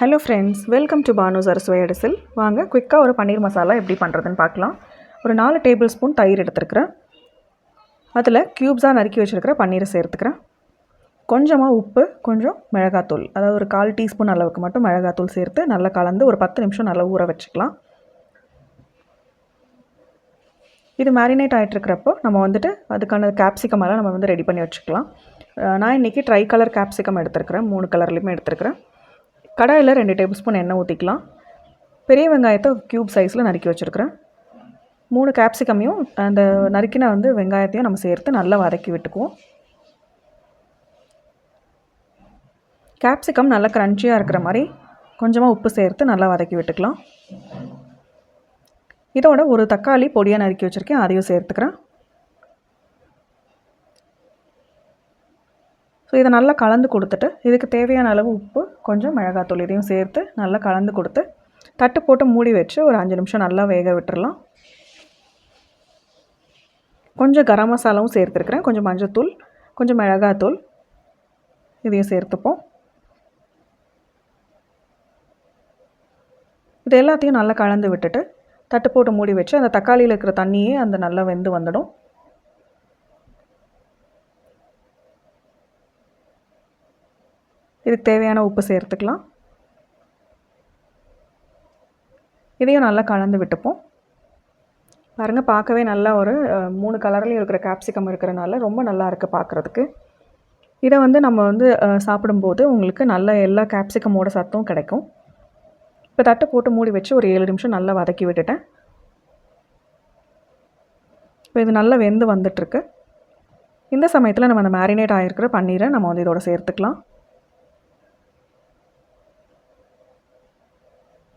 Hello friends, welcome to Banu's அறுசுவை அடிசில். வாங்க குயிக்காக ஒரு பன்னீர் மசாலா எப்படி பண்ணுறதுன்னு பார்க்கலாம். ஒரு 4 டேபிள் ஸ்பூன் தயிர் எடுத்துருக்கிறேன். அதில் க்யூப்ஸாக நறுக்கி வச்சுருக்கிற பன்னீரை சேர்த்துக்கிறேன். கொஞ்சமாக உப்பு, கொஞ்சம் மிளகாத்தூள், அதாவது ஒரு 1/4 டீஸ்பூன் அளவுக்கு மட்டும் மிளகாத்தூள் சேர்த்து நல்லா கலந்து ஒரு 10 நிமிஷம் நல்லா ஊற வச்சுக்கலாம். இது மேரினேட் ஆகிட்டுருக்கிறப்போ நம்ம அதுக்கான கேப்சிகம் எல்லாம் நம்ம ரெடி பண்ணி வச்சுக்கலாம். நான் இன்றைக்கி ட்ரை கலர் கேப்சிகம் எடுத்துருக்கிறேன். 3 கலர்லேயுமே எடுத்துருக்கிறேன். கடாயில் 2 டேபிள் ஸ்பூன் எண்ணெய் ஊற்றிக்கலாம். பெரிய வெங்காயத்தை க்யூப் சைஸில் நறுக்கி வச்சுருக்கிறேன். 3 கேப்சிகமையும் அந்த நறுக்கின வெங்காயத்தையும் நம்ம சேர்த்து நல்லா வதக்கி விட்டுக்குவோம். கேப்சிகம் நல்லா க்ரன்ச்சியாக இருக்கிற மாதிரி கொஞ்சமாக உப்பு சேர்த்து நல்லா வதக்கி விட்டுக்கலாம். இதோட ஒரு தக்காளி பொடியாக நறுக்கி வச்சுருக்கேன், அதையும் சேர்த்துக்கிறேன். ஸோ இதை நல்லா கலந்து கொடுத்துட்டு இதுக்கு தேவையான அளவு உப்பு, கொஞ்சம் மிளகாத்தூள் இதையும் சேர்த்து நல்லா கலந்து கொடுத்து தட்டு போட்டு மூடி வச்சு ஒரு 5 நிமிஷம் நல்லா வேக விட்டுறலாம். கொஞ்சம் கரம் மசாலாவும் சேர்த்துருக்குறேன், கொஞ்சம் மஞ்சத்தூள், கொஞ்சம் மிளகாத்தூள் இதையும் சேர்த்துப்போம். இது எல்லாத்தையும் நல்லா கலந்து விட்டுட்டு தட்டு போட்டு மூடி வச்சு அந்த தக்காளியில் இருக்கிற தண்ணியே அந்த நல்லா வெந்து வந்துடும். இதுக்கு தேவையான உப்பு சேர்த்துக்கலாம். இதையும் நல்லா கலந்து விட்டுப்போம். பாருங்கள், பார்க்கவே நல்லா ஒரு 3 கலர்லேயும் இருக்கிற கேப்சிகம் இருக்கிறனால ரொம்ப நல்லா இருக்குது பார்க்குறதுக்கு. இதை நம்ம சாப்பிடும்போது உங்களுக்கு நல்ல எல்லா கேப்சிகமோட சத்தும் கிடைக்கும். இப்போ தட்டு போட்டு மூடி வச்சு ஒரு 7 நிமிஷம் நல்லா வதக்கி விட்டுட்டேன். இப்போ இது நல்லா வெந்து வந்துட்டுருக்கு. இந்த சமயத்தில் நம்ம அந்த மேரினேட் ஆகிருக்கிற பன்னீரை நம்ம இதோட சேர்த்துக்கலாம்.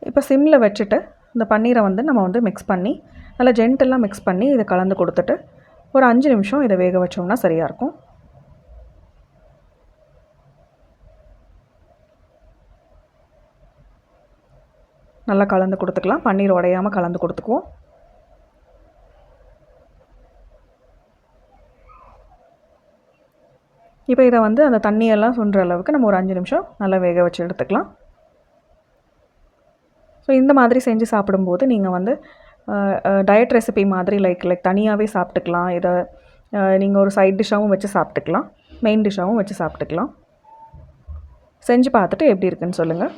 இப்போ சிம்மில் வச்சுட்டு இந்த பன்னீரை நம்ம மிக்ஸ் பண்ணி நல்லா ஜென்டலாக மிக்ஸ் பண்ணி இதை கலந்து கொடுத்துட்டு ஒரு 5 நிமிஷம் இதை வேக வச்சோம்னா சரியாக இருக்கும். நல்லா கலந்து கொடுத்துக்கலாம். பன்னீர் உடையாமல் கலந்து கொடுத்துக்குவோம். இப்போ இதை அந்த தண்ணியெல்லாம் சுண்டுற அளவுக்கு நம்ம ஒரு 5 நிமிஷம் நல்லா வேக வச்சு எடுத்துக்கலாம். ஸோ இந்த மாதிரி செஞ்சு சாப்பிடும்போது நீங்கள் டயட் ரெசிபி மாதிரி லைக் தனியாகவே சாப்பிட்டுக்கலாம். இதை நீங்கள் ஒரு சைட் டிஷ்ஷாகவும் வச்சு சாப்பிட்டுக்கலாம், மெயின் டிஷ்ஷாகவும் வச்சு சாப்பிட்டுக்கலாம். செஞ்சு பார்த்துட்டு எப்படி இருக்குன்னு சொல்லுங்கள்.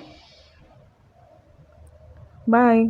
பாய்.